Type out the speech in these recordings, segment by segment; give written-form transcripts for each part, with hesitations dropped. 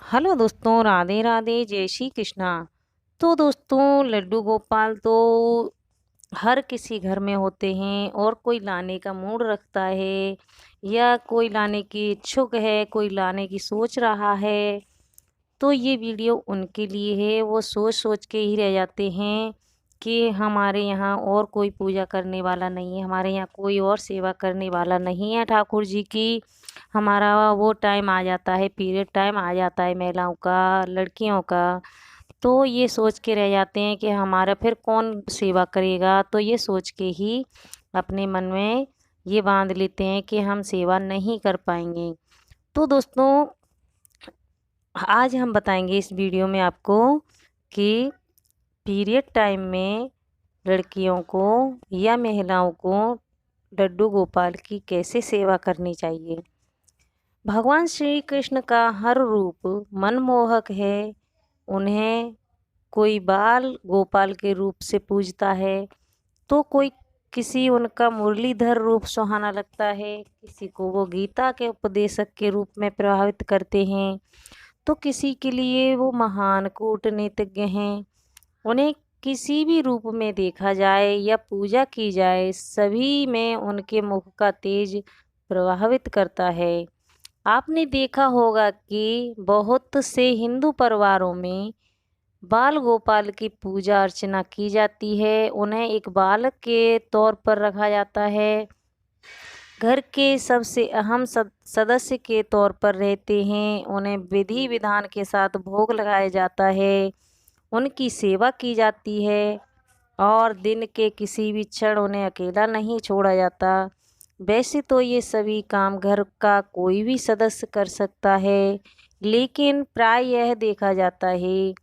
Hello दोस्तों, राधे राधे, जय श्री कृष्णा। तो दोस्तों, लड्डू गोपाल तो हर किसी घर में होते हैं और कोई लाने का मूड रखता है या कोई लाने की इच्छुक है, कोई लाने की सोच रहा है। तो ये वीडियो उनके लिए है, वो सोच सोच के ही रह जाते हैं कि हमारे यहाँ और कोई पूजा करने वाला नहीं है, हमारे यहाँ कोई और सेवा करने वाला नहीं है ठाकुर जी की। हमारा वो टाइम आ जाता है, पीरियड टाइम आ जाता है महिलाओं का, लड़कियों का। तो ये सोच के रह जाते हैं कि हमारा फिर कौन सेवा करेगा, तो ये सोच के ही अपने मन में ये बांध लेते हैं कि हम सेवा नहीं कर पाएंगे। तो दोस्तों, आज हम बताएंगे इस वीडियो में आपको कि पीरियड टाइम में लड़कियों को या महिलाओं को लड्डू गोपाल की कैसे सेवा करनी चाहिए। भगवान श्री कृष्ण का हर रूप मनमोहक है। उन्हें कोई बाल गोपाल के रूप से पूजता है, तो कोई किसी उनका मुरलीधर रूप सुहाना लगता है, किसी को वो गीता के उपदेशक के रूप में प्रभावित करते हैं, तो किसी के लिए वो महान कूटनीतिज्ञ हैं। उन्हें किसी भी रूप में देखा जाए या पूजा की जाए, सभी में उनके मुख का तेज प्रभावित करता है। आपने देखा होगा कि बहुत से हिंदू परिवारों में बाल गोपाल की पूजा अर्चना की जाती है। उन्हें एक बालक के तौर पर रखा जाता है, घर के सबसे अहम सदस्य के तौर पर रहते हैं। उन्हें विधि विधान के साथ भोग लगाया जाता है, उनकी सेवा की जाती है और दिन के किसी भी क्षण उन्हें अकेला नहीं छोड़ा जाता। वैसे तो ये सभी काम घर का कोई भी सदस्य कर सकता है, लेकिन प्राय यह देखा जाता है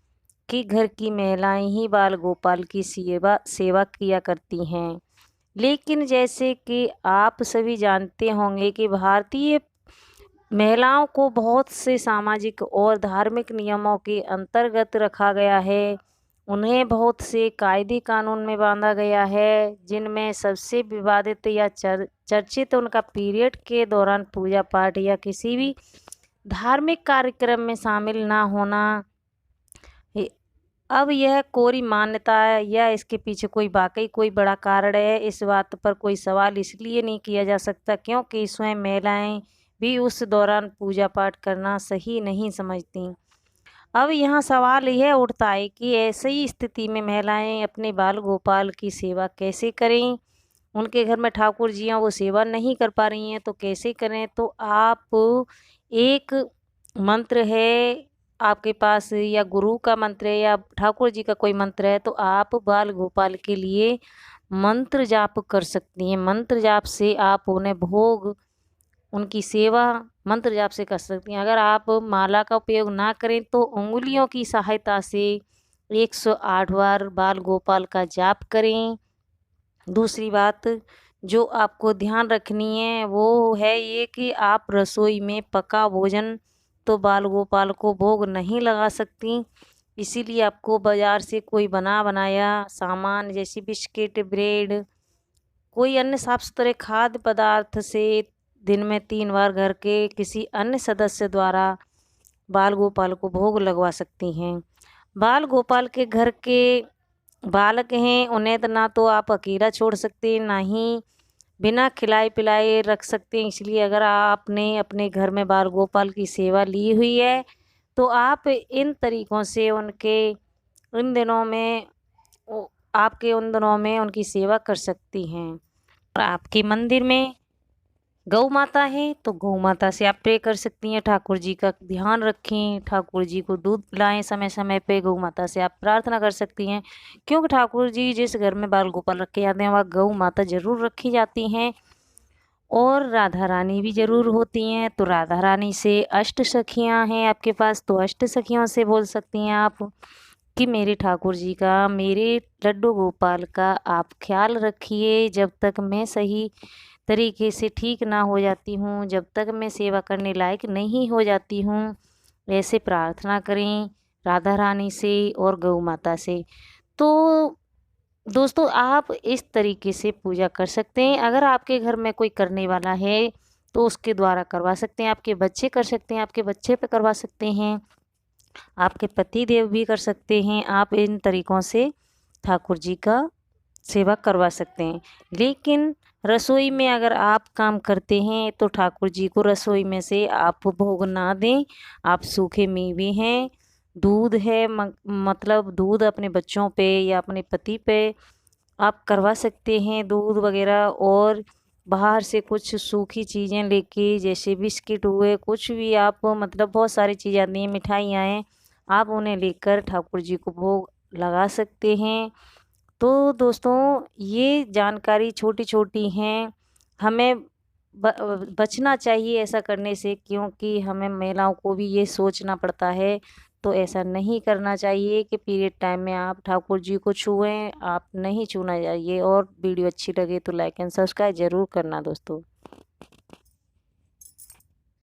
कि घर की महिलाएं ही बाल गोपाल की सेवा सेवा किया करती हैं। लेकिन जैसे कि आप सभी जानते होंगे कि भारतीय महिलाओं को बहुत से सामाजिक और धार्मिक नियमों के अंतर्गत रखा गया है। उन्हें बहुत से कायदे कानून में बांधा गया है, जिनमें सबसे विवादित या चर्चित उनका पीरियड के दौरान पूजा पाठ या किसी भी धार्मिक कार्यक्रम में शामिल ना होना। अब यह कोरी मान्यता है या इसके पीछे कोई वाकई कोई बड़ा कारण है, इस बात पर कोई सवाल इसलिए नहीं किया जा सकता क्योंकि स्वयं महिलाएं भी उस दौरान पूजा पाठ करना सही नहीं समझती। अब यहाँ सवाल यह उठता है कि ऐसी स्थिति में महिलाएं अपने बाल गोपाल की सेवा कैसे करें। उनके घर में ठाकुर जी हैं, वो सेवा नहीं कर पा रही हैं, तो कैसे करें। तो आप एक मंत्र है आपके पास, या गुरु का मंत्र है या ठाकुर जी का कोई मंत्र है, तो आप बाल गोपाल के लिए मंत्र जाप कर सकती हैं। मंत्र जाप से आप उन्हें भोग, उनकी सेवा मंत्र जाप से कर सकती हैं। अगर आप माला का उपयोग ना करें तो उंगलियों की सहायता से 108 बार बाल गोपाल का जाप करें। दूसरी बात जो आपको ध्यान रखनी है वो है ये कि आप रसोई में पका भोजन तो बाल गोपाल को भोग नहीं लगा सकती। इसीलिए आपको बाज़ार से कोई बना बनाया सामान जैसे बिस्किट, ब्रेड, कोई अन्य साफ सुथरे खाद्य पदार्थ से दिन में 3 बार घर के किसी अन्य सदस्य द्वारा बाल गोपाल को भोग लगवा सकती हैं। बाल गोपाल के घर के बालक हैं, उन्हें तो ना तो आप अकेला छोड़ सकते हैं, ना ही बिना खिलाए पिलाए रख सकते हैं। इसलिए अगर आपने अपने घर में बाल गोपाल की सेवा ली हुई है, तो आप इन तरीक़ों से उनके इन दिनों में आपके उन दिनों में उनकी सेवा कर सकती हैं। और आपके मंदिर में गौ माता है तो गौ माता से आप प्रे कर सकती हैं, ठाकुर जी का ध्यान रखें, ठाकुर जी को दूध पिलाएं समय समय पे। गौ माता से आप प्रार्थना कर सकती हैं, क्योंकि ठाकुर जी जिस घर में बाल गोपाल रखे जाते हैं वहाँ गौ माता जरूर रखी जाती हैं और राधा रानी भी जरूर होती हैं। तो राधा रानी से अष्ट सखियाँ हैं आपके पास, तो अष्ट सखियों से बोल सकती हैं आप कि मेरे ठाकुर जी का, मेरे लड्डू गोपाल का आप ख्याल रखिए जब तक मैं सही तरीके से ठीक ना हो जाती हूँ, जब तक मैं सेवा करने लायक नहीं हो जाती हूँ। ऐसे प्रार्थना करें राधा रानी से और गौ माता से। तो दोस्तों, आप इस तरीके से पूजा कर सकते हैं। अगर आपके घर में कोई करने वाला है तो उसके द्वारा करवा सकते हैं, आपके बच्चे कर सकते हैं, आपके बच्चे पे करवा सकते हैं। आपके पति देव भी कर सकते हैं। आप इन तरीक़ों से ठाकुर जी का सेवा करवा सकते हैं। लेकिन रसोई में अगर आप काम करते हैं तो ठाकुर जी को रसोई में से आप भोग ना दें। आप सूखे मेवे हैं, दूध है, मतलब दूध अपने बच्चों पे या अपने पति पे आप करवा सकते हैं दूध वग़ैरह। और बाहर से कुछ सूखी चीज़ें लेके, जैसे बिस्किट हुए, कुछ भी आप, मतलब बहुत सारी चीज़ें आती हैं, मिठाइयाँ हैं, आप उन्हें लेकर ठाकुर जी को भोग लगा सकते हैं। तो दोस्तों ये जानकारी छोटी-छोटी हैं, हमें बचना चाहिए ऐसा करने से, क्योंकि हमें महिलाओं को भी ये सोचना पड़ता है। तो ऐसा नहीं करना चाहिए कि पीरियड टाइम में आप ठाकुर जी को छुएँ, आप नहीं छूना चाहिए। और वीडियो अच्छी लगे तो लाइक एंड सब्सक्राइब ज़रूर करना दोस्तों।